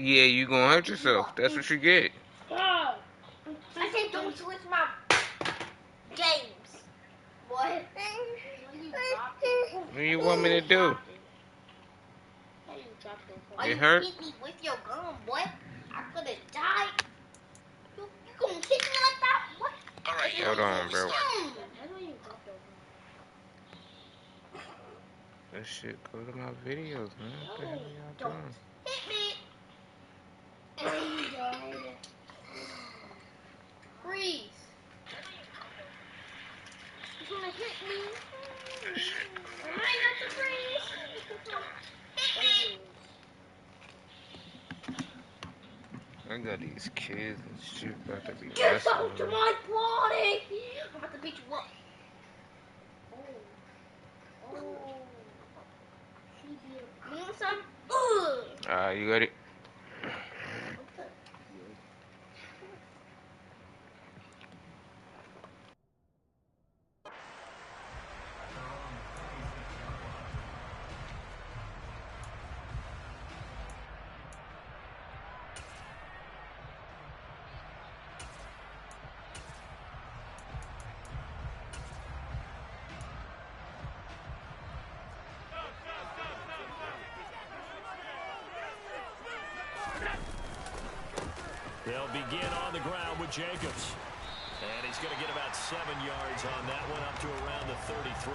Yeah, you gonna hurt yourself. That's what you get. I said don't switch my games. What? What do you want me to do? Why It you hurt? hit me with your gun, boy? I could have died. You gonna kick me like that? What? Alright, Hold on, bro. That shit go to my videos, man. What the hell y'all doing? Hit me. Freeze. You gonna hit me? I got the freeze. Hit me. I got these kids and shit about to be Get messing out with to me. my body. I'm about to beat you up. Oh. You want some? You got it? They'll begin on the ground with Jacobs. And he's going to get about 7 yards on that one, up to around the 33.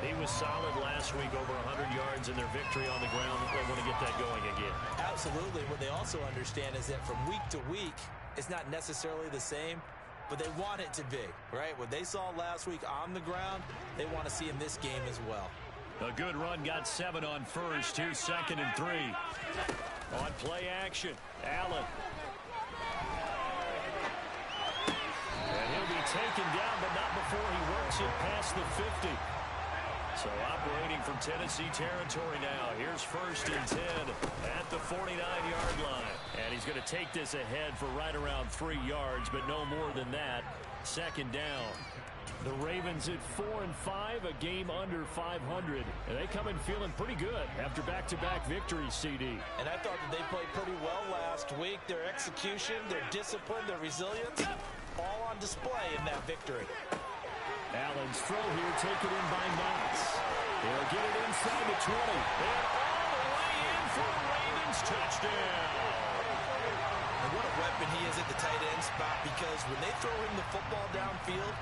He was solid last week, over 100 yards in their victory on the ground. They want to get that going again. Absolutely. What they also understand is that from week to week, it's not necessarily the same, but they want it to be, right? What they saw last week on the ground, they want to see in this game as well. A good run, got 7 on first. Here's 2nd and 3. On play action, Allen. And he'll be taken down, but not before he works it past the 50. So operating from Tennessee territory now. Here's 1st and 10 at the 49-yard line. And he's going to take this ahead for right around 3 yards, but no more than that. 2nd down. The Ravens at 4-5, a game under 500. And they come in feeling pretty good after back-to-back victories, CD. And I thought that they played pretty well last week. Their execution, their discipline, their resilience, all on display in that victory. Allen's throw here taken in by Knox. They'll get it inside the 20. And all the way in for a Ravens touchdown. And what a weapon he is at the tight end spot, because when they throw him the football downfield,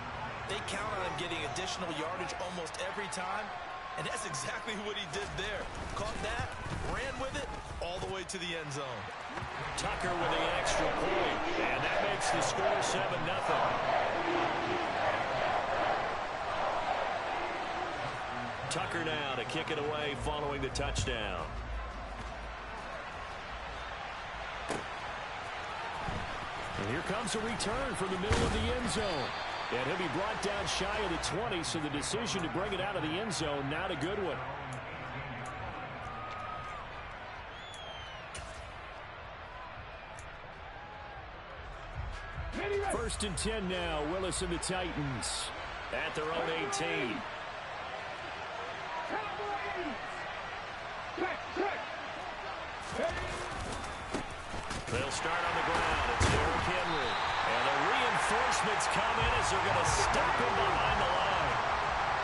they count on him getting additional yardage almost every time. And that's exactly what he did there. Caught that, ran with it, all the way to the end zone. Tucker with the extra point. And that makes the score 7-0. Tucker now to kick it away following the touchdown. And here comes a return from the middle of the end zone. And he'll be brought down shy of the 20, so the decision to bring it out of the end zone, not a good one. First and 10 now, Willis and the Titans at their own 18. They'll start on the ground. It's Derrick Henry. And the reinforcements come in as they're going to stop him behind the line.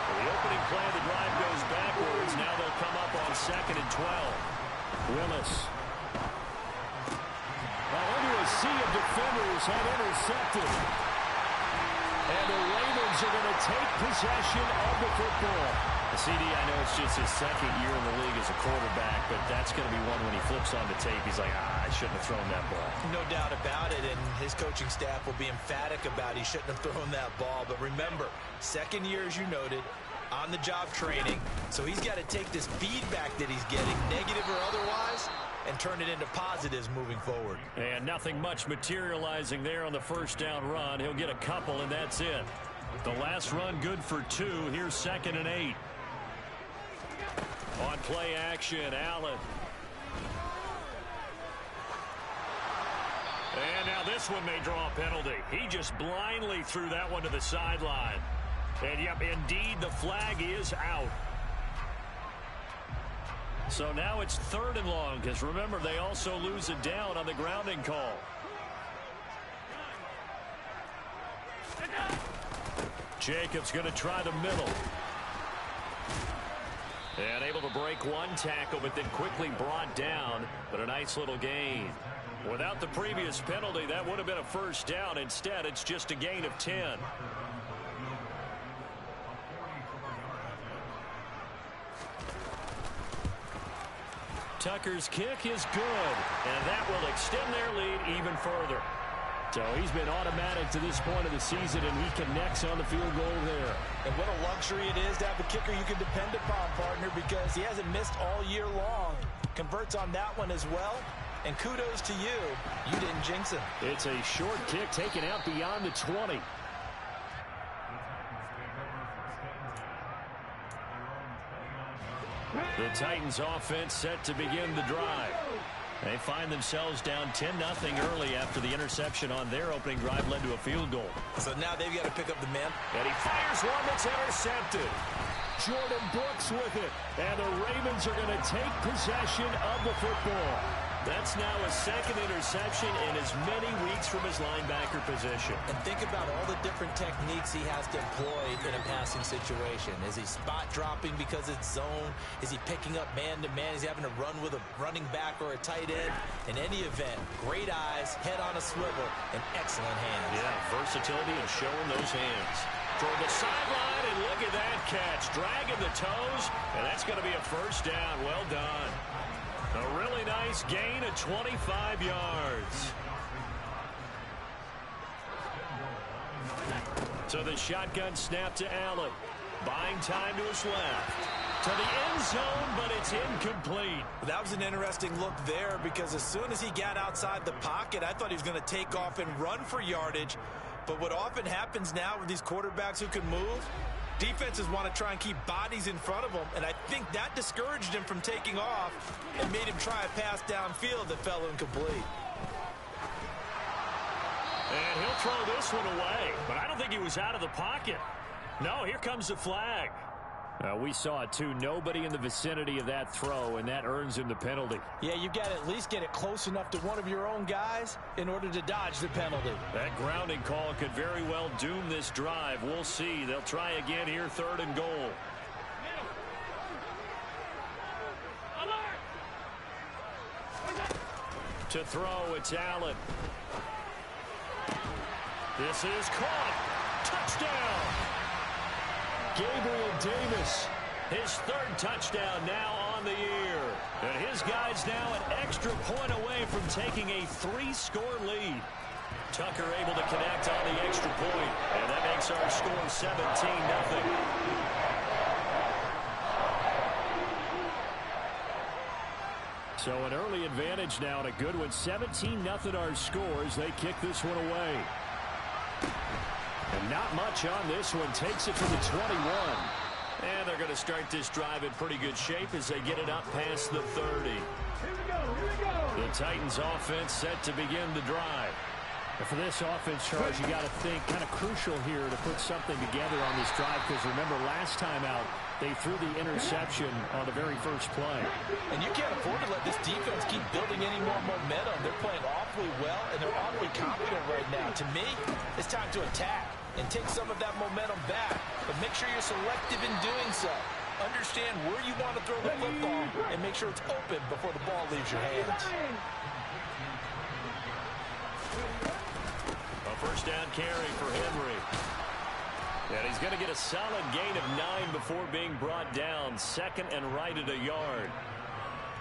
The opening play of the drive goes backwards. Now they'll come up on 2nd and 12. Willis. Under a sea of defenders have intercepted. And the Ravens are going to take possession of the football. CD, I know it's just his 2nd year in the league as a quarterback, but that's going to be one when he flips on the tape. He's like, I shouldn't have thrown that ball. No doubt about it, and his coaching staff will be emphatic about he shouldn't have thrown that ball. But remember, 2nd year, as you noted, on-the-job training. So he's got to take this feedback that he's getting, negative or otherwise, and turn it into positives moving forward. And nothing much materializing there on the 1st down run. He'll get a couple, and that's it. The last run good for 2. Here's 2nd and 8. On play action, Allen. And now this one may draw a penalty. He just blindly threw that one to the sideline. And, yep, indeed, the flag is out. So now it's 3rd and long, because remember, they also lose a down on the grounding call. Jacobs going to try the middle. And able to break one tackle, but then quickly brought down. But a nice little gain. Without the previous penalty, that would have been a 1st down. Instead, it's just a gain of 10. Tucker's kick is good, and that will extend their lead even further. So he's been automatic to this point of the season, and he connects on the field goal there. And what a luxury it is to have a kicker you can depend upon, partner, because he hasn't missed all year long. Converts on that one as well, and kudos to you. You didn't jinx him. It's a short kick taken out beyond the 20. The Titans offense set to begin the drive. They find themselves down 10-0 early after the interception on their opening drive led to a field goal. So now they've got to pick up the man. And he fires one that's intercepted. Jordan Brooks with it. And the Ravens are going to take possession of the football. That's now his 2nd interception in as many weeks from his linebacker position. And think about all the different techniques he has to employ in a passing situation. Is he spot dropping because it's zone? Is he picking up man-to-man? Is he having to run with a running back or a tight end? In any event, great eyes, head on a swivel, and excellent hands. Yeah, versatility and showing those hands. Toward the sideline, and look at that catch. Dragging the toes, and that's going to be a 1st down. Well done. A really nice gain of 25 yards. So the shotgun snap to Allen. Buying time to his left. To the end zone, but it's incomplete. That was an interesting look there because as soon as he got outside the pocket, I thought he was going to take off and run for yardage. But what often happens now with these quarterbacks who can move, defenses want to try and keep bodies in front of them, and I think that discouraged him from taking off and made him try a pass downfield that fell incomplete. And he'll throw this one away, but I don't think he was out of the pocket. No, here comes the flag. We saw it too. Nobody in the vicinity of that throw, and that earns him the penalty. Yeah, you've got to at least get it close enough to one of your own guys in order to dodge the penalty. That grounding call could very well doom this drive. We'll see. They'll try again here, 3rd and goal. To throw, it's Allen. This is caught. Touchdown. Gabriel Davis, his 3rd touchdown now on the year. And his guys now an extra point away from taking a 3-score lead. Tucker able to connect on the extra point, and that makes our score 17-0. So an early advantage now and a good one. 17-0 our scores. They kick this one away. And not much on this one. Takes it to the 21. And they're going to start this drive in pretty good shape as they get it up past the 30. The Titans offense set to begin the drive. And for this offense, Charles, you got to think kind of crucial here to put something together on this drive, because remember last time out they threw the interception on the very first play. And you can't afford to let this defense keep building any more momentum. They're playing awfully well, and they're awfully confident right now. To me, it's time to attack and take some of that momentum back, but make sure you're selective in doing so. Understand where you want to throw the football and make sure it's open before the ball leaves your hands. A 1st down carry for Henry. And he's going to get a solid gain of 9 before being brought down. 2nd and right at a yard.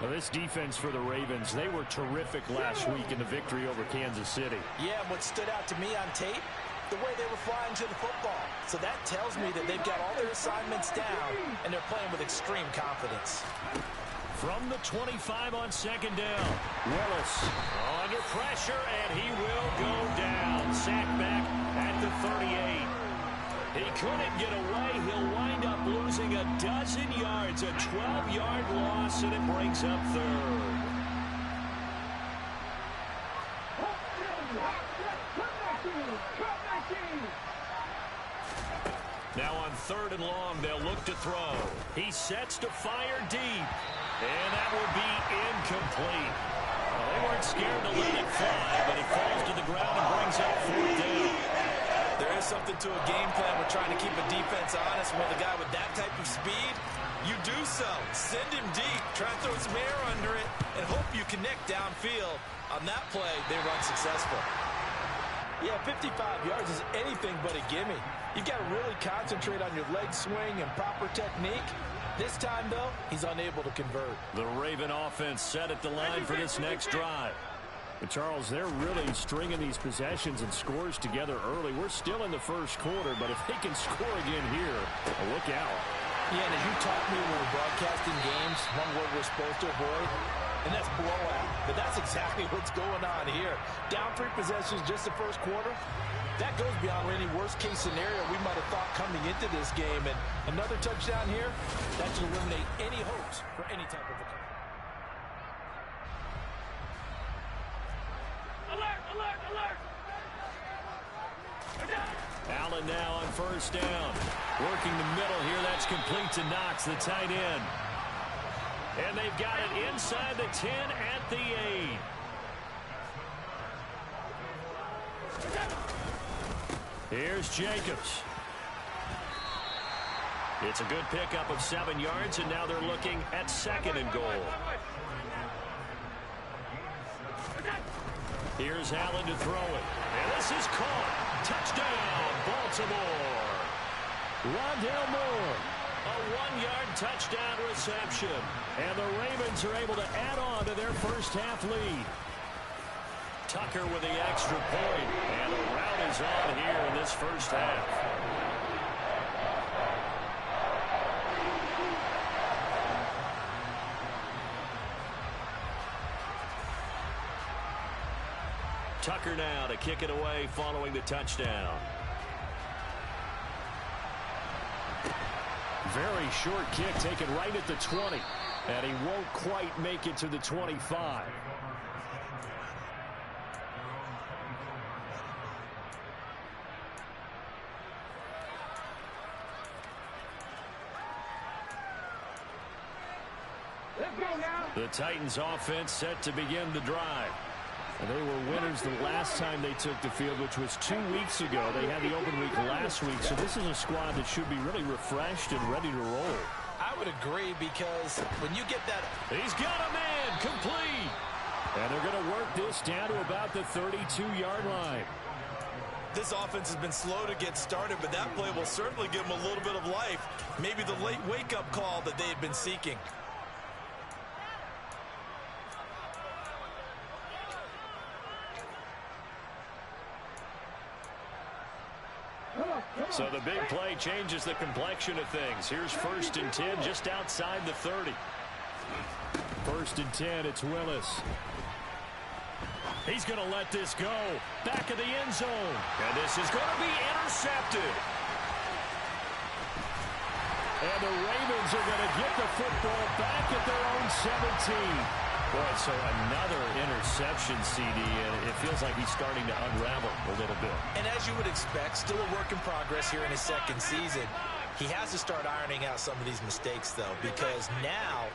Well, this defense for the Ravens, they were terrific last week in the victory over Kansas City. Yeah, and what stood out to me on tape, the way they were flying to the football. So that tells me that they've got all their assignments down, and they're playing with extreme confidence. From the 25 on 2nd down, Willis under pressure, and he will go down. Sacked back at the 38. He couldn't get away. He'll wind up losing a dozen yards, a 12-yard loss, and it brings up 3rd. Now on 3rd and long, they'll look to throw. He sets to fire deep. And that will be incomplete. Well, they weren't scared to let it fly, but it falls to the ground and brings up 4th down. There is something to a game plan with trying to keep a defense honest. With a guy with that type of speed, you do so. Send him deep, try to throw some air under it, and hope you connect downfield. On that play, they run successful. Yeah, 55 yards is anything but a gimme. You've got to really concentrate on your leg swing and proper technique. This time, though, he's unable to convert. The Raven offense set at the line for this next drive. But Charles, they're really stringing these possessions and scores together early. We're still in the first quarter, but if they can score again here, look out. Yeah, and as you taught me when we're broadcasting games, one word we're supposed to avoid, and that's blowout. But that's exactly what's going on here. Down 3 possessions just the first quarter. That goes beyond any worst-case scenario we might have thought coming into this game. And another touchdown here, that should eliminate any hopes for any type of a comeback. Alert, alert, alert! Allen now on 1st down. Working the middle here, that's complete to Knox, the tight end. And they've got it inside the 10 at the 8. Here's Jacobs. It's a good pickup of 7 yards, and now they're looking at 2nd and goal. Here's Allen to throw it. And this is caught. Touchdown, Baltimore. Rondale Moore. A 1-yard touchdown reception. And the Ravens are able to add on to their first half lead. Tucker with the extra point. And the rout is on here in this first half. Tucker now to kick it away following the touchdown. Very short kick taken right at the 20. And he won't quite make it to the 25. The Titans offense set to begin the drive. And they were winners the last time they took the field, which was 2 weeks ago. They had the open week last week, so this is a squad that should be really refreshed and ready to roll. I would agree, because when you get that... He's got a man, complete. And they're going to work this down to about the 32-yard line. This offense has been slow to get started, but that play will certainly give them a little bit of life. Maybe the late wake-up call that they had been seeking. So the big play changes the complexion of things. Here's 1st and 10 just outside the 30. 1st and 10, it's Willis. He's going to let this go. Back of the end zone. And this is going to be intercepted. And the Ravens are going to get the football back at their own 17. Boy, so another interception, CD, and it feels like he's starting to unravel a little bit. And as you would expect, still a work in progress here in his 2nd season. He has to start ironing out some of these mistakes, though, because now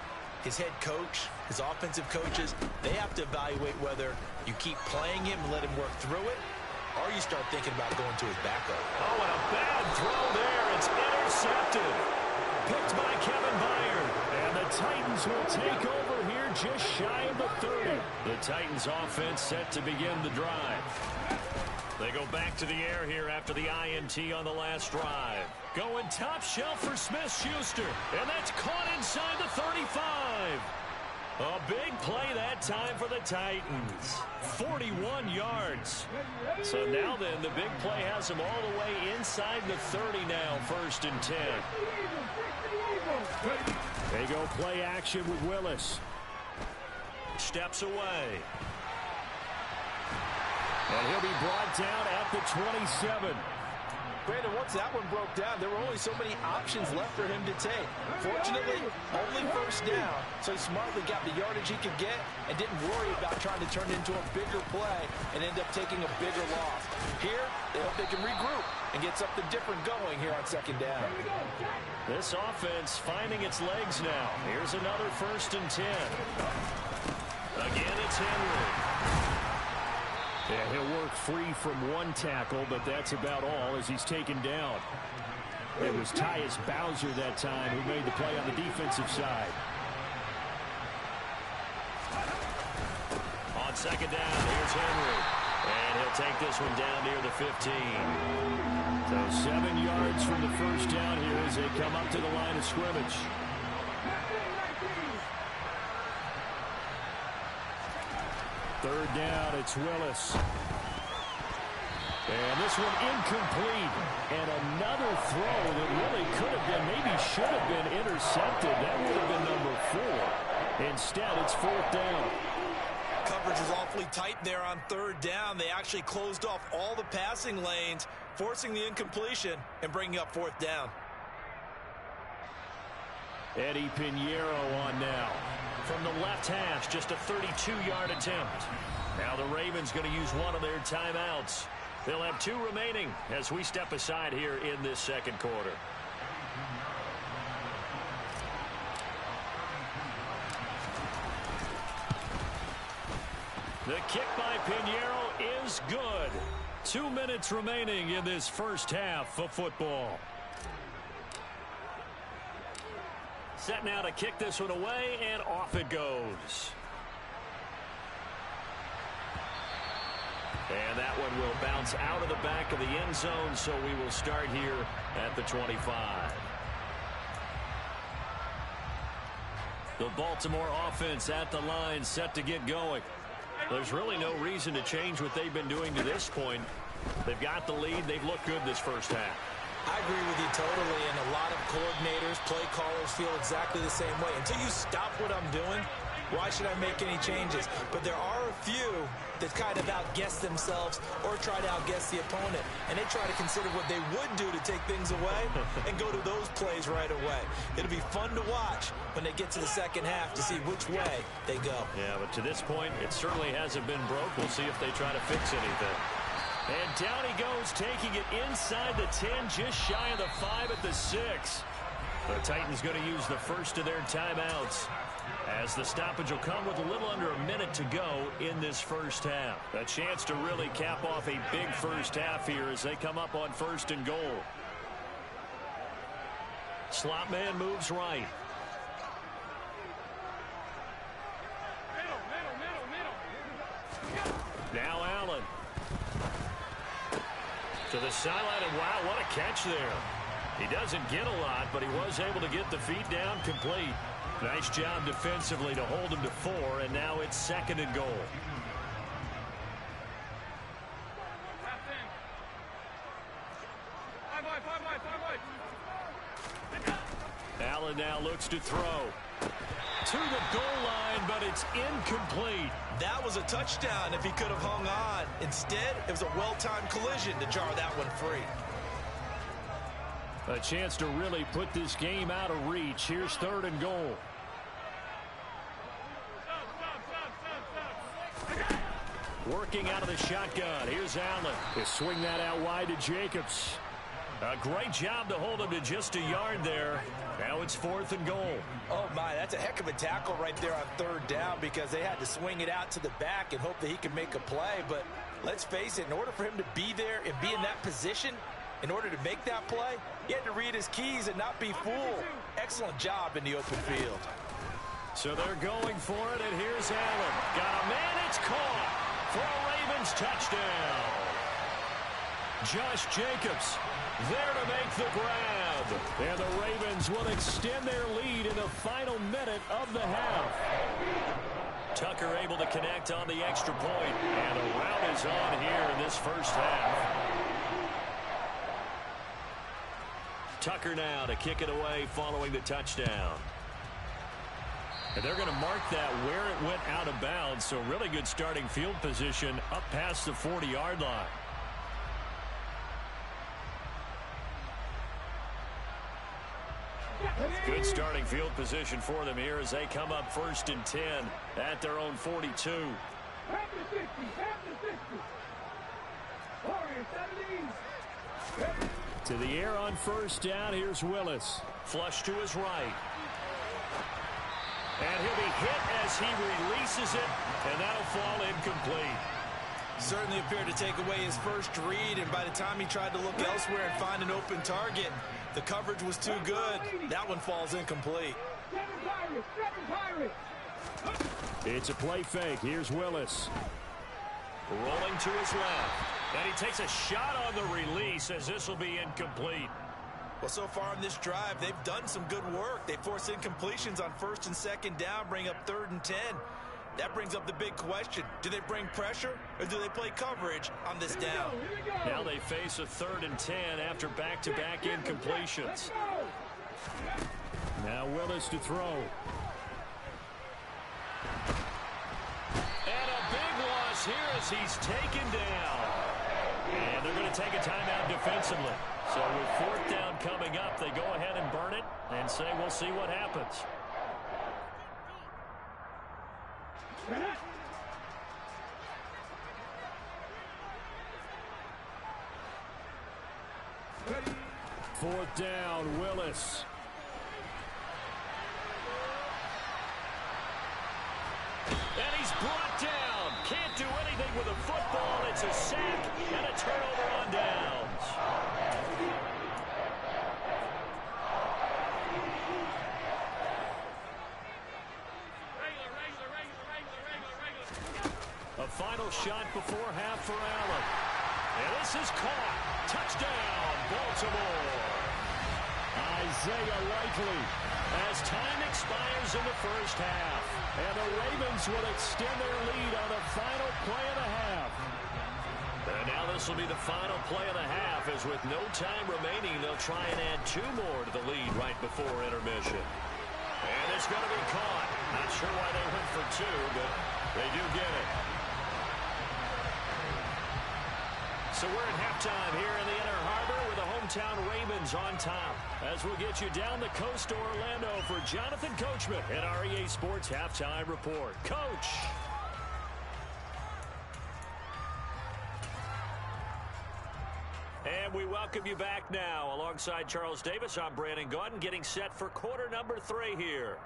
his head coach, his offensive coaches, they have to evaluate whether you keep playing him and let him work through it, or you start thinking about going to his backup. Oh, and a bad throw there. It's intercepted. Picked by Kevin Byard. And the Titans will take over here just shy of the 30. The Titans offense set to begin the drive. They go back to the air here after the INT on the last drive. Going top shelf for Smith-Schuster. And that's caught inside the 35. A big play that time for the Titans. 41 yards. So now then, the big play has them all the way inside the 30 now, 1st and 10. They go play action with Willis. Steps away. And he'll be brought down at the 27. Brandon, once that one broke down, there were only so many options left for him to take. Fortunately, only 1st first down, so he smartly got the yardage he could get and didn't worry about trying to turn it into a bigger play and end up taking a bigger loss. Here, they hope they can regroup and get something different going here on second down. This offense finding its legs now. Here's another 1st and 10. Again, it's Henry. Yeah, he'll work free from one tackle, but that's about all as he's taken down. It was Tyus Bowser that time who made the play on the defensive side. On second down, here's Henry. And he'll take this one down near the 15. So 7 yards from the first down here as they come up to the line of scrimmage. Third down, it's Willis. And this one incomplete. And another throw that really could have been, maybe should have been intercepted. That would have been number 4. Instead, it's 4th down. Coverage was awfully tight there on 3rd down. They actually closed off all the passing lanes, forcing the incompletion and bringing up 4th down. Eddie Pinheiro on now. From the left hash, just a 32-yard attempt. Now the Ravens going to use one of their timeouts. They'll have 2 remaining as we step aside here in this second quarter. The kick by Pinheiro is good. 2 minutes remaining in this first half of football. Set now to kick this one away, and off it goes. And that one will bounce out of the back of the end zone, so we will start here at the 25. The Baltimore offense at the line, set to get going. There's really no reason to change what they've been doing to this point. They've got the lead. They've looked good this first half. I agree with you totally, and a lot of coordinators, play callers feel exactly the same way. Until you stop what I'm doing, why should I make any changes? But there are a few that kind of outguess themselves or try to outguess the opponent, and they try to consider what they would do to take things away and go to those plays right away. It'll be fun to watch when they get to the second half to see which way they go. Yeah, but to this point, it certainly hasn't been broke. We'll see if they try to fix anything. And down he goes, taking it inside the 10, just shy of the 5 at the 6. The Titans going to use the first of their timeouts, as the stoppage will come with a little under a minute to go in this first half. A chance to really cap off a big first half here as they come up on 1st and goal. Slot man moves right. Now Allen. To the sideline, and wow, what a catch there. He doesn't get a lot, but he was able to get the feet down complete. Nice job defensively to hold him to 4, and now it's 2nd and goal. Allen now looks to throw. To the goal line, but it's incomplete. That was a touchdown if he could have hung on. Instead, it was a well-timed collision to jar that one free. A chance to really put this game out of reach. Here's 3rd and goal. Working out of the shotgun. Here's Allen. He'll swing that out wide to Jacobs. A great job to hold him to just a yard there. Now it's 4th and goal. Oh, my, that's a heck of a tackle right there on 3rd down because they had to swing it out to the back and hope that he could make a play. But let's face it, in order for him to be there and be in that position, in order to make that play, he had to read his keys and not be fooled. Excellent job in the open field. So they're going for it, and here's Allen. Got a man, it's caught for a Ravens touchdown. Josh Jacobs there to make the grab. And the Ravens will extend their lead in the final minute of the half. Tucker able to connect on the extra point, and the rout is on here in this first half. Tucker now to kick it away following the touchdown. And they're going to mark that where it went out of bounds, so really good starting field position up past the 40-yard line. Good starting field position for them here as they come up 1st and 10 at their own 42. To the air on 1st down. Here's Willis. Flush to his right. And he'll be hit as he releases it, and that'll fall incomplete. Certainly appeared to take away his first read, and by the time he tried to look elsewhere and find an open target, the coverage was too good. That one falls incomplete. It's a play fake. Here's Willis. Rolling to his left. And he takes a shot on the release as this will be incomplete. Well, so far in this drive, they've done some good work. They force incompletions on 1st and 2nd down, bring up 3rd and 10. That brings up the big question. Do they bring pressure or do they play coverage on this down? Now they face a 3rd and 10 after back-to-back incompletions. Now Willis to throw. And a big loss here as he's taken down. And they're going to take a timeout defensively. So with 4th down coming up, they go ahead and burn it and say we'll see what happens. Fourth down, Willis. And he's brought down. Can't do anything with a football. It's a sack and a turnover on downs. A final shot before half for Allen. And this is caught. Touchdown, Baltimore. Isaiah Likely as time expires in the first half. And the Ravens will extend their lead on the final play of the half. And now this will be the final play of the half, as with no time remaining, they'll try and add 2 more to the lead right before intermission. And it's going to be caught. Not sure why they went for 2, but they do get it. So we're at halftime here in the Inner Harbor with the hometown Ravens on top. As we'll get you down the coast to Orlando for Jonathan Coachman at our EA Sports Halftime Report. Coach! And we welcome you back now. Alongside Charles Davis, I'm Brandon Gaudin, getting set for quarter number 3 here.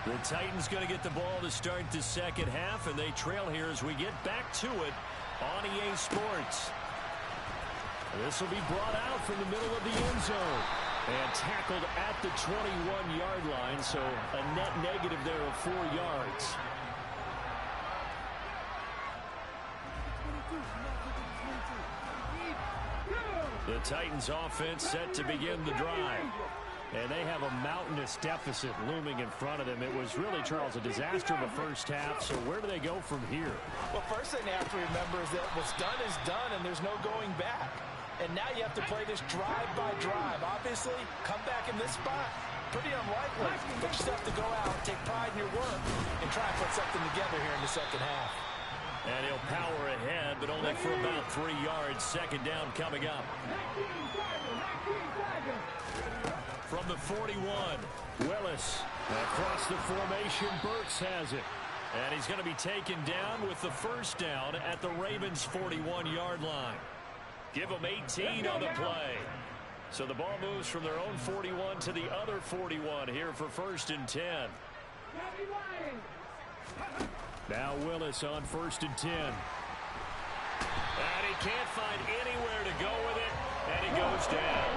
The Titans going to get the ball to start the second half, and they trail here as we get back to it on EA Sports. This will be brought out from the middle of the end zone and tackled at the 21-yard line, so a net negative there of 4 yards. The Titans offense set to begin the drive. And they have a mountainous deficit looming in front of them. It was really, Charles, a disaster of a first half. So where do they go from here? Well, first thing they have to remember is that what's done is done, and there's no going back. And now you have to play this drive by drive. Obviously, come back in this spot, pretty unlikely. But you still have to go out, take pride in your work, and try and put something together here in the second half. And he'll power ahead, but only for about 3 yards. Second down coming up. From the 41, Willis. Across the formation, Burks has it. And he's going to be taken down with the first down at the Ravens' 41-yard line. Give them 18 on the play. So the ball moves from their own 41 to the other 41 here for 1st and 10. Now Willis on 1st and 10. And he can't find anywhere to go with it, and he goes down.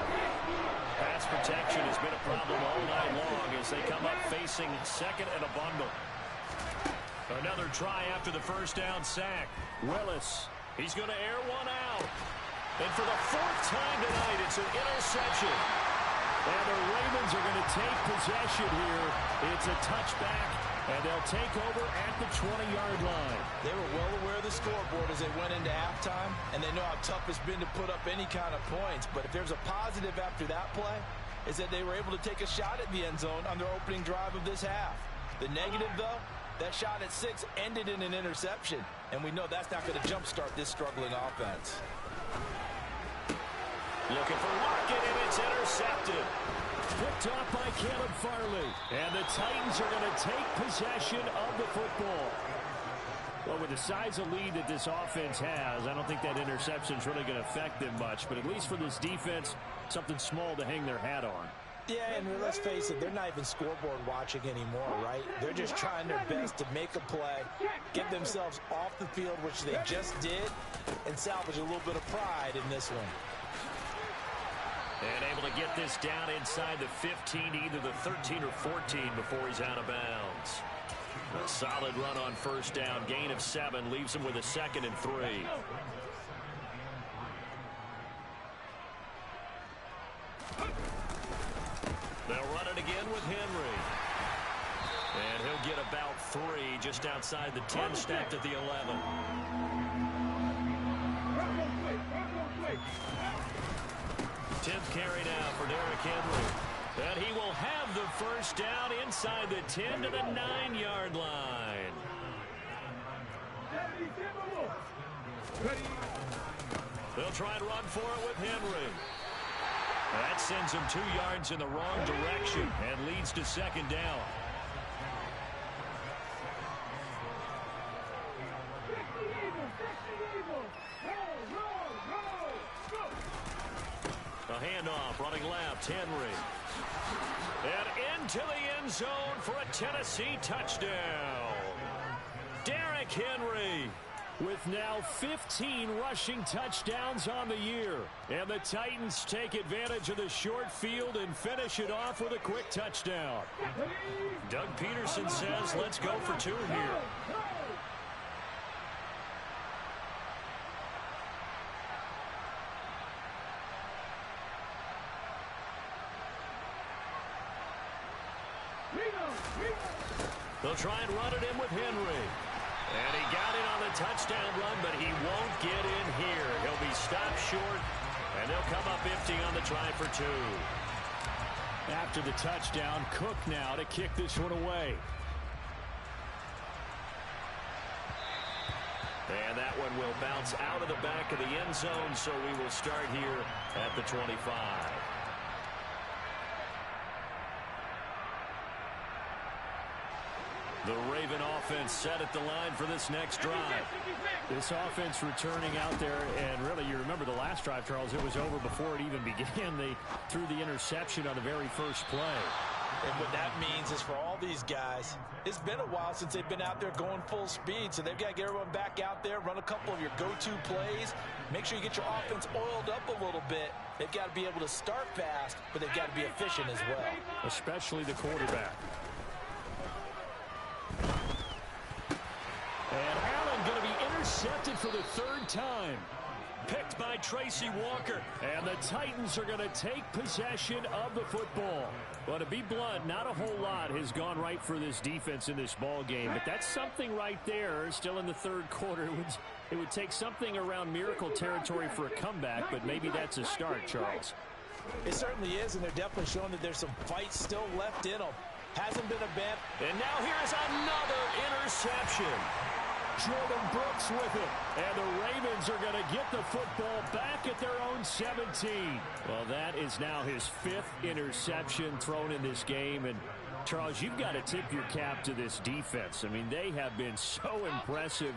Pass protection has been a problem all night long as they come up facing second and a bundle. Another try after the first down sack. Willis, he's going to air one out. And for the 4th time tonight, it's an interception. And the Ravens are going to take possession here. It's a touchback, and they'll take over at the 20-yard line. They were well aware of the scoreboard as they went into halftime, and they know how tough it's been to put up any kind of points. But if there's a positive after that play, is that they were able to take a shot at the end zone on their opening drive of this half. The negative, though, That shot at 6 ended in an interception, and we know that's not going to jumpstart this struggling offense. Looking for Lockett, and it's intercepted. Picked off by Caleb Farley. And the Titans are going to take possession of the football. Well, with the size of lead that this offense has, I don't think that interception is really going to affect them much. But at least for this defense, something small to hang their hat on. Yeah, and let's face it, they're not even scoreboard watching anymore, right? They're just trying their best to make a play, get themselves off the field, which they just did, and salvage a little bit of pride in this one. And able to get this down inside the 15, either the 13 or 14 before he's out of bounds. A solid run on first down. Gain of 7 leaves him with a 2nd and 3. They'll run it again with Henry. And he'll get about 3 just outside the 10, snapped at the 11. 10th carry now for Derrick Henry. And he will have the first down inside the 10 to the 9-yard line. They'll try and run for it with Henry. That sends him 2 yards in the wrong direction and leads to 2nd down. A handoff, running left, Henry. And into the end zone for a Tennessee touchdown. Derrick Henry with now 15 rushing touchdowns on the year. And the Titans take advantage of the short field and finish it off with a quick touchdown. Doug Peterson says, let's go for 2 here. They'll try and run it in with Henry. And he got in on the touchdown run, but he won't get in here. He'll be stopped short, and they'll come up empty on the try for 2. After the touchdown, Cook now to kick this one away. And that one will bounce out of the back of the end zone, so we will start here at the 25. The Raven offense set at the line for this next drive. This offense returning out there, and really, you remember the last drive, Charles, it was over before it even began. They threw the interception on the very first play. And what that means is for all these guys, it's been a while since they've been out there going full speed, so they've got to get everyone back out there, run a couple of your go-to plays, make sure you get your offense oiled up a little bit. They've got to be able to start fast, but they've got to be efficient as well. Especially the quarterback. And Allen going to be intercepted for the 3rd time. Picked by Tracy Walker. And the Titans are going to take possession of the football. Well, to be blunt, not a whole lot has gone right for this defense in this ball game. But that's something right there, still in the 3rd quarter. It would take something around miracle territory for a comeback, but maybe that's a start, Charles. It certainly is, and they're definitely showing that there's some fight still left in them. Hasn't been a bad. And now here's another interception. Jordan Brooks with it. And the Ravens are going to get the football back at their own 17. Well, that is now his 5th interception thrown in this game. And, Charles, you've got to tip your cap to this defense. I mean, they have been so impressive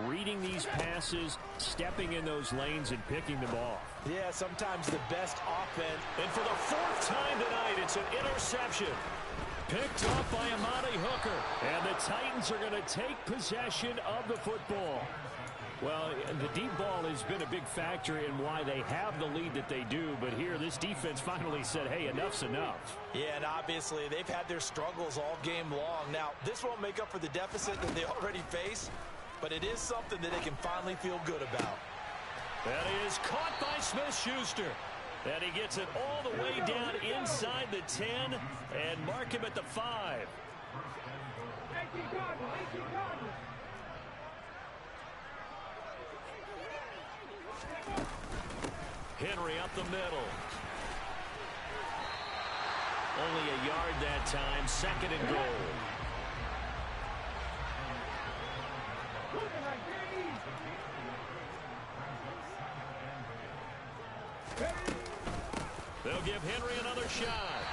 reading these passes, stepping in those lanes, and picking them off. Yeah, sometimes the best offense. And for the 4th time tonight, it's an interception. Picked off by Amani Hooker. And the Titans are going to take possession of the football. Well, the deep ball has been a big factor in why they have the lead that they do. But here, this defense finally said, hey, enough's enough. Yeah, and obviously they've had their struggles all game long. Now, this won't make up for the deficit that they already face, but it is something that they can finally feel good about. That is caught by Smith-Schuster. And he gets it all the way down inside the 10 and mark him at the 5. Henry up the middle. Only a yard that time, 2nd and goal. They'll give Henry another shot.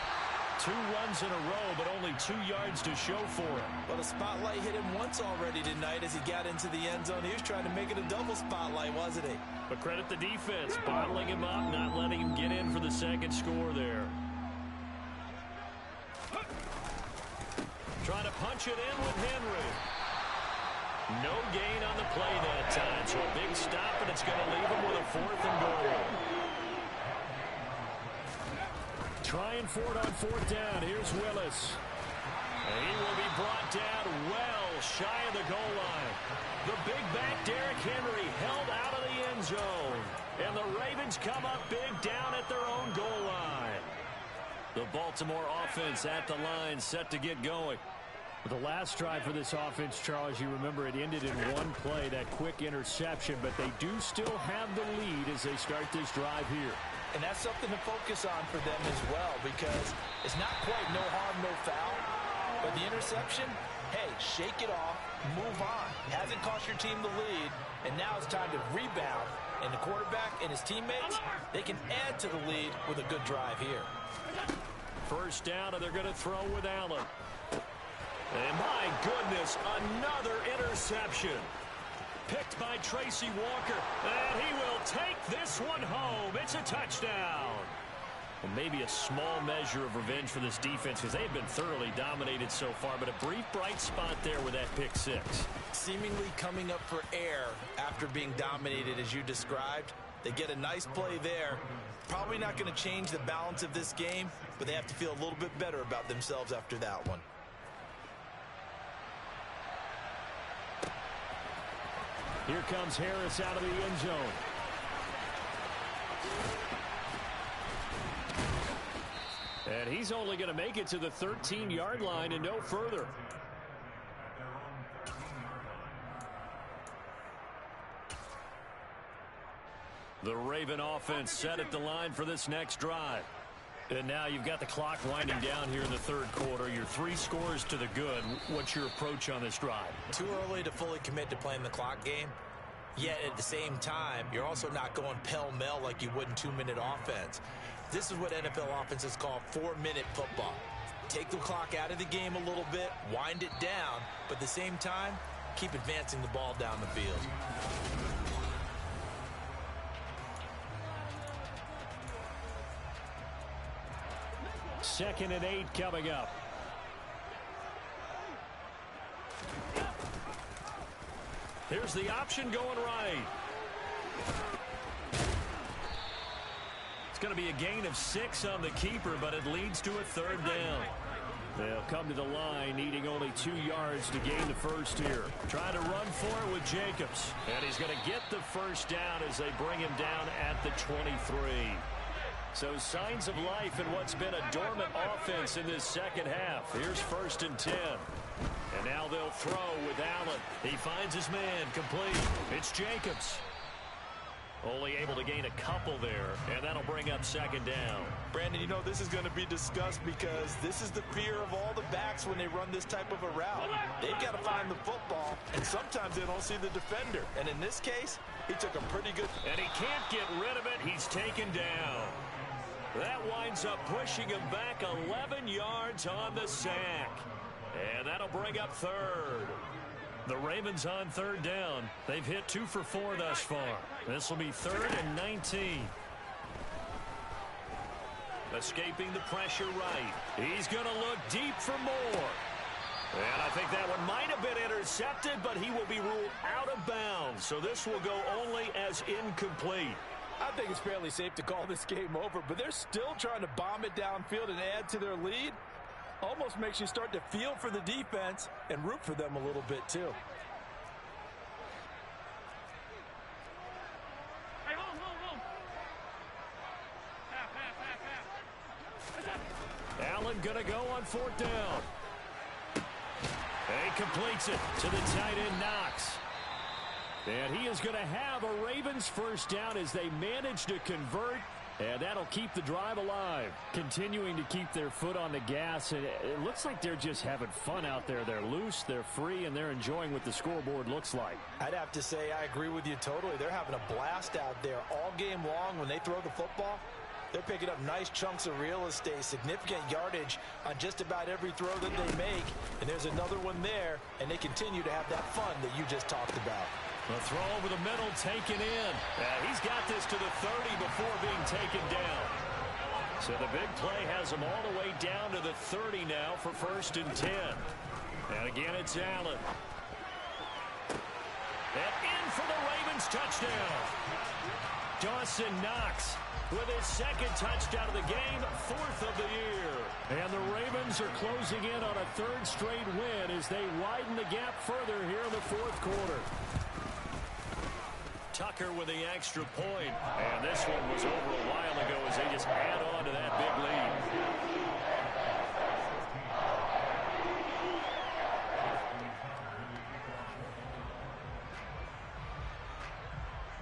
2 runs in a row, but only 2 yards to show for him. Well, the spotlight hit him once already tonight as he got into the end zone. He was trying to make it a double spotlight, wasn't he? But credit the defense, bottling him up, not letting him get in for the second score there. Trying to punch it in with Henry. No gain on the play that time, so a big stop, and it's going to leave him with a 4th and goal. Trying for it on 4th down. Here's Willis. And he will be brought down well shy of the goal line. The big back Derrick Henry held out of the end zone. And the Ravens come up big down at their own goal line. The Baltimore offense at the line, set to get going. The last drive for this offense, Charles, you remember it ended in 1 play, that quick interception, but they do still have the lead as they start this drive here. And that's something to focus on for them as well, because it's not quite no harm, no foul. But the interception, hey, shake it off, move on. Hasn't cost your team the lead, and now it's time to rebound. And the quarterback and his teammates, they can add to the lead with a good drive here. First down, and they're going to throw with Allen. And my goodness, another interception. Picked by Tracy Walker. And he will take this one home. It's a touchdown. And maybe a small measure of revenge for this defense because they've been thoroughly dominated so far. But a brief bright spot there with that pick 6. Seemingly coming up for air after being dominated as you described. They get a nice play there. Probably not going to change the balance of this game, but they have to feel a little bit better about themselves after that one. Here comes Harris out of the end zone. And he's only going to make it to the 13-yard line and no further. The Raven offense set at the line for this next drive. And now you've got the clock winding down here in the 3rd quarter. Your 3 scores to the good. What's your approach on this drive? Too early to fully commit to playing the clock game. Yet at the same time, you're also not going pell-mell like you would in 2-minute offense. This is what NFL offenses call 4-minute football. Take the clock out of the game a little bit, wind it down, but at the same time, keep advancing the ball down the field. Second and 8 coming up. Here's the option going right. It's going to be a gain of 6 on the keeper, but it leads to a 3rd down. They'll come to the line, needing only 2 yards to gain the first here. Trying to run for it with Jacobs. And he's going to get the first down as they bring him down at the 23. So signs of life in what's been a dormant offense in this second half. Here's 1st and 10. And now they'll throw with Allen. He finds his man complete. It's Jacobs. Only able to gain a couple there, and that'll bring up 2nd down. Brandon, you know this is going to be discussed because this is the fear of all the backs when they run this type of a route. They've got to find the football, and sometimes they don't see the defender. And in this case, he took a pretty good... And he can't get rid of it. He's taken down. That winds up pushing him back 11 yards on the sack. And that'll bring up 3rd. The Ravens on 3rd down. They've hit 2 for 4 thus far. This will be 3rd and 19. Escaping the pressure right. He's going to look deep for more. And I think that one might have been intercepted, but he will be ruled out of bounds. So this will go only as incomplete. I think it's fairly safe to call this game over, but they're still trying to bomb it downfield and add to their lead. Almost makes you start to feel for the defense and root for them a little bit too. Allen gonna go on 4th down. He completes it to the tight end Knox. And he is going to have a Ravens first down as they manage to convert. And that'll keep the drive alive. Continuing to keep their foot on the gas. And it looks like they're just having fun out there. They're loose, they're free, and they're enjoying what the scoreboard looks like. I'd have to say I agree with you totally. They're having a blast out there all game long when they throw the football. They're picking up nice chunks of real estate, significant yardage on just about every throw that they make. And there's another one there, and they continue to have that fun that you just talked about. The throw over the middle taken in. He's got this to the 30 before being taken down. So the big play has him all the way down to the 30 now for 1st and 10. And again, it's Allen. And in for the Ravens touchdown. Dawson Knox with his 2nd touchdown of the game, 4th of the year. And the Ravens are closing in on a 3rd straight win as they widen the gap further here in the 4th quarter. Tucker with the extra point. And this one was over a while ago as they just add on to that big lead.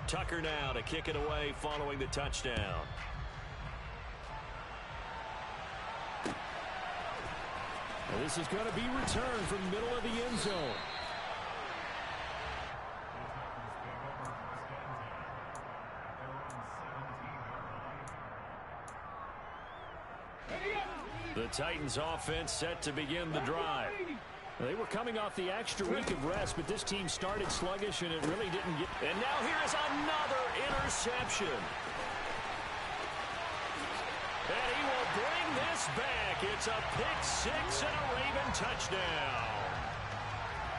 Tucker now to kick it away following the touchdown. And this is going to be returned from the middle of the end zone. The Titans offense set to begin the drive. They were coming off the extra week of rest, but this team started sluggish, and it really didn't get... And now here is another interception. And he will bring this back. It's a pick-6 and a Raven touchdown.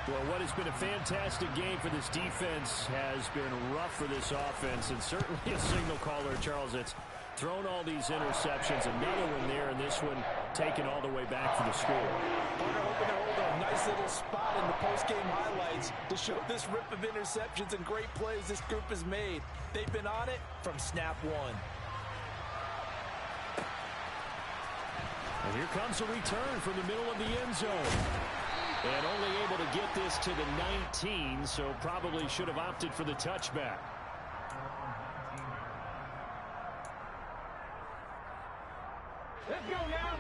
Well, what has been a fantastic game for this defense has been rough for this offense, and certainly a signal caller, Charles, that's thrown all these interceptions. Another one there, and this one taken all the way back for the score. They're hoping to hold a nice little spot in the post-game highlights to show this rip of interceptions and great plays this group has made. They've been on it from snap one. And here comes a return from the middle of the end zone. And only able to get this to the 19, so probably should have opted for the touchback. Let's go now.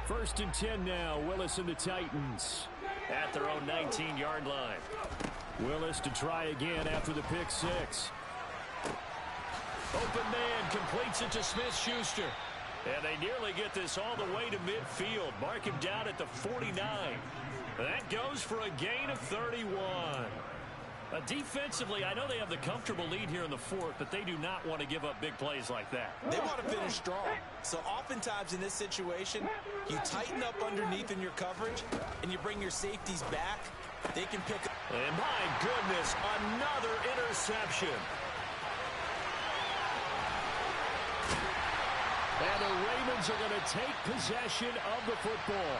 1st and 10 now. Willis and the Titans at their own 19-yard line. Willis to try again after the pick-6. Open man completes it to Smith-Schuster. And they nearly get this all the way to midfield. Mark him down at the 49. That goes for a gain of 31. Defensively, I know they have the comfortable lead here in the 4th, but they do not want to give up big plays like that. They want to finish strong. So oftentimes in this situation, you tighten up underneath in your coverage, and you bring your safeties back. They can pick up. And my goodness, another interception. And the Ravens are going to take possession of the football.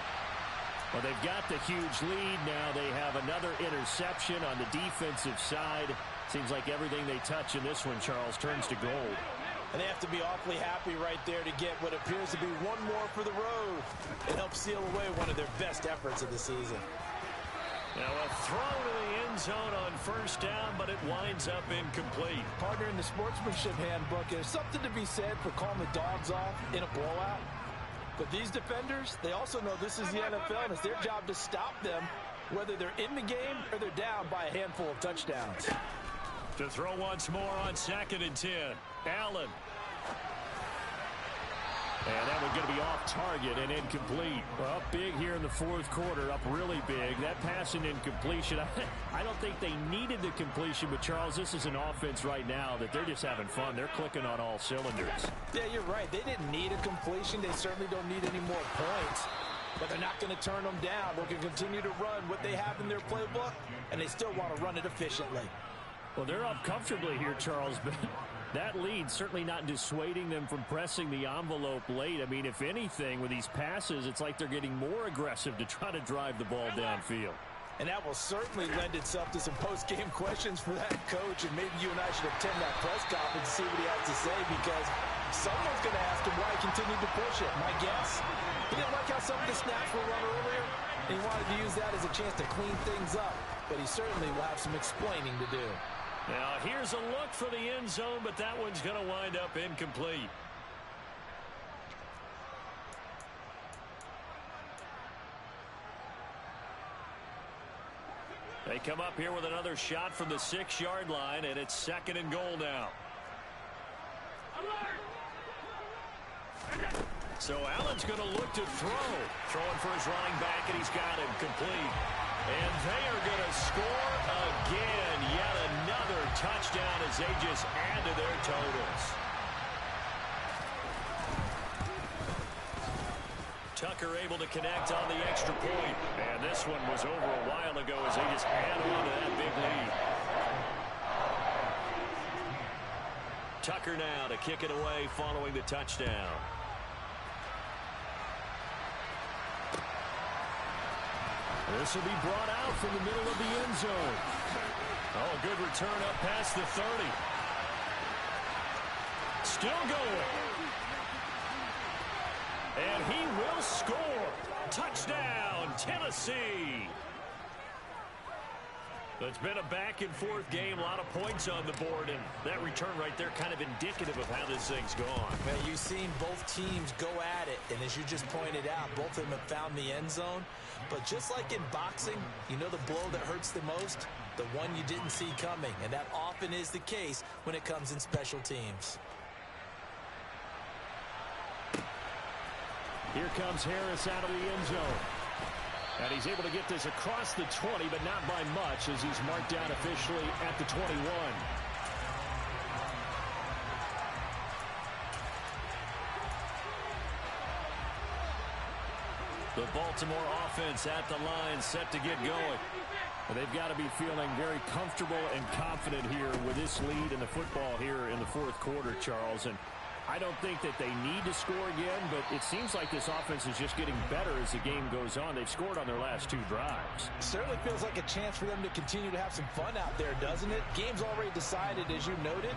Well, they've got the huge lead. Now they have another interception on the defensive side. Seems like everything they touch in this one, Charles, turns to gold. And they have to be awfully happy right there to get what appears to be one more for the road. It helps seal away one of their best efforts of the season. Now a throw to the end zone on 1st down, but it winds up incomplete. Partner, in the sportsmanship handbook, there's something to be said for calling the dogs off in a blowout. But these defenders, they also know this is the NFL, and it's their job to stop them, whether they're in the game or they're down by a handful of touchdowns. To throw once more on 2nd and 10. Allen. And that one's going to be off target and incomplete. Well, up big here in the 4th quarter, up really big. That pass and incompletion, I don't think they needed the completion, but Charles, this is an offense right now that they're just having fun. They're clicking on all cylinders. Yeah, you're right. They didn't need a completion. They certainly don't need any more points. But they're not going to turn them down. They can continue to run what they have in their playbook, and they still want to run it efficiently. Well, they're up comfortably here, Charles, but that lead certainly not dissuading them from pressing the envelope late. I mean, if anything, with these passes, it's like they're getting more aggressive to try to drive the ball downfield. And that will certainly lend itself to some post-game questions for that coach, and maybe you and I should attend that press conference and see what he has to say, because someone's going to ask him why he continued to push it. My guess, he didn't like how some of the snaps were run earlier, and he wanted to use that as a chance to clean things up, but he certainly will have some explaining to do. Now, here's a look for the end zone, but that one's going to wind up incomplete. They come up here with another shot from the 6-yard line, and it's 2nd and goal now. So Allen's going to look to throw. Throwing for his running back, and he's got him complete. And they are going to score again. Yet another touchdown as they just add to their totals. Tucker able to connect on the extra point. And this one was over a while ago as they just add on to that big lead. Tucker now to kick it away following the touchdown. This will be brought out from the middle of the end zone. Oh, good return up past the 30. Still going. And he will score. Touchdown, Tennessee. It's been a back-and-forth game, a lot of points on the board, and that return right there kind of indicative of how this thing's gone. Well, you've seen both teams go at it, and as you just pointed out, both of them have found the end zone. But just like in boxing, you know the blow that hurts the most? The one you didn't see coming, and that often is the case when it comes in special teams. Here comes Harris out of the end zone. And he's able to get this across the 20, but not by much as he's marked down officially at the 21. The Baltimore offense at the line set to get going. They've got to be feeling very comfortable and confident here with this lead in the football here in the fourth quarter, Charles. And I don't think that they need to score again, but it seems like this offense is just getting better as the game goes on. They've scored on their last two drives. Certainly feels like a chance for them to continue to have some fun out there, doesn't it? Game's already decided, as you noted,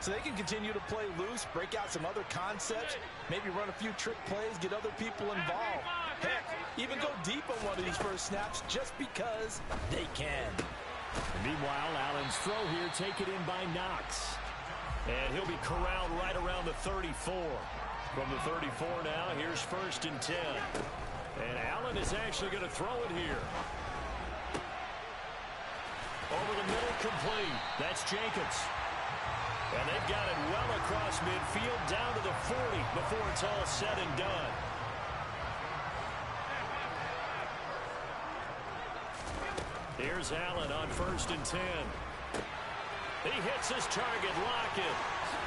so they can continue to play loose, break out some other concepts, maybe run a few trick plays, get other people involved. Heck, even go deep on one of these first snaps just because they can. And meanwhile, Allen's throw here taken in by Knox. And he'll be corralled right around the 34. From the 34 now, here's 1st and 10. And Allen is actually going to throw it here. Over the middle, complete. That's Jacobs. And they've got it well across midfield, down to the 40 before it's all said and done. Here's Allen on 1st and 10. He hits his target, Lockett,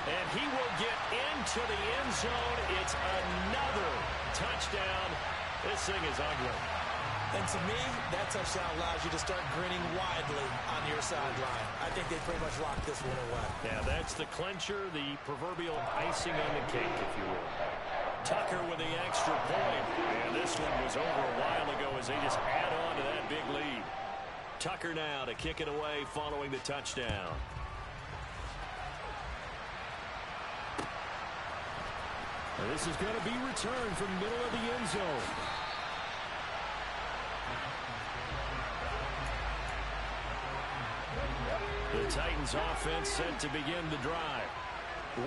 and he will get into the end zone. It's another touchdown. This thing is ugly. And to me, that touchdown allows you to start grinning widely on your sideline. I think they pretty much locked this one away. Yeah, that's the clincher, the proverbial icing on the cake, if you will. Tucker with the extra point. And this one was over a while ago as they just add on to that big lead. Tucker now to kick it away following the touchdown. And this is going to be returned from the middle of the end zone. The Titans offense set to begin the drive.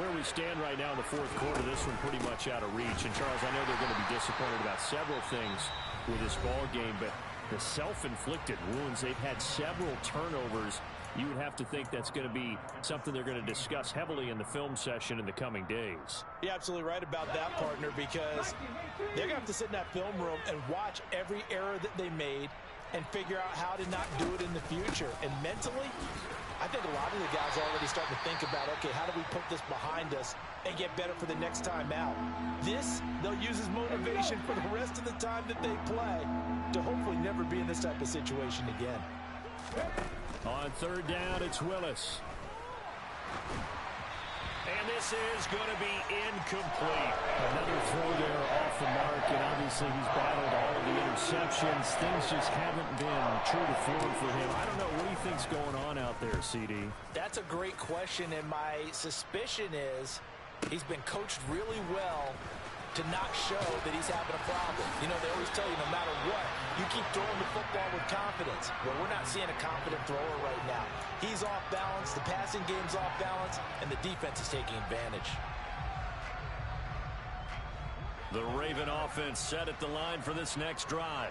Where we stand right now in the fourth quarter, this one pretty much out of reach. And Charles, I know they're going to be disappointed about several things with this ball game, but the self-inflicted wounds, they've had several turnovers. You would have to think that's going to be something they're going to discuss heavily in the film session in the coming days. You're absolutely right about that, partner, because they're going to have to sit in that film room and watch every error that they made and figure out how to not do it in the future. And mentally, I think a lot of the guys are already starting to think about, okay, how do we put this behind us and get better for the next time out? This, they'll use as motivation for the rest of the time that they play to hopefully never be in this type of situation again. On 3rd down, it's Willis. And this is going to be incomplete. Another throw there off the mark, and obviously he's battled all of the interceptions. Things just haven't been true to form for him. I don't know. What do you think's going on out there, CD? That's a great question, and my suspicion is he's been coached really well to not show that he's having a problem. You know, they always tell you no matter what, you keep throwing the football with confidence. Well, we're not seeing a confident thrower right now. He's off balance, the passing game's off balance, and the defense is taking advantage. The Raven offense set at the line for this next drive.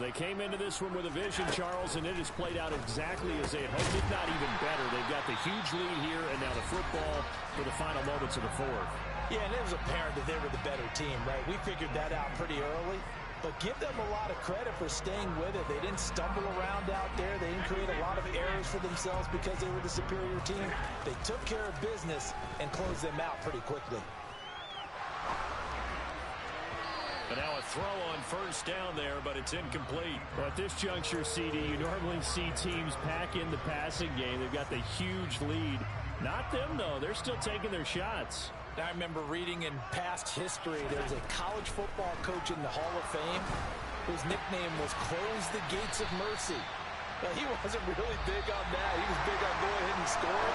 They came into this one with a vision, Charles, and it has played out exactly as they had hoped, if not even better. They've got the huge lead here, and now the football for the final moments of the fourth. Yeah, and it was apparent that they were the better team, right? We figured that out pretty early. But give them a lot of credit for staying with it. They didn't stumble around out there. They didn't create a lot of errors for themselves because they were the superior team. They took care of business and closed them out pretty quickly. And now a throw on first down there, but it's incomplete. Well, at this juncture, CD, you normally see teams pack in the passing game. They've got the huge lead. Not them, though. They're still taking their shots. I remember reading in past history, there's a college football coach in the Hall of Fame whose nickname was Close the Gates of Mercy. Now, he wasn't really big on that. He was big on go ahead and score.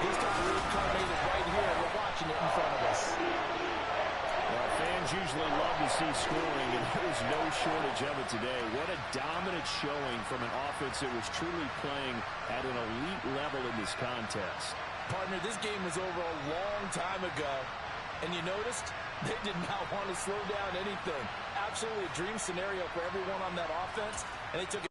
He's got to reincarnated right here, and we're watching it in front of us. Well, fans usually love to see scoring, and there was no shortage of it today. What a dominant showing from an offense that was truly playing at an elite level in this contest. Partner, this game was over a long time ago, and you noticed they did not want to slow down anything. Absolutely a dream scenario for everyone on that offense, and they took it.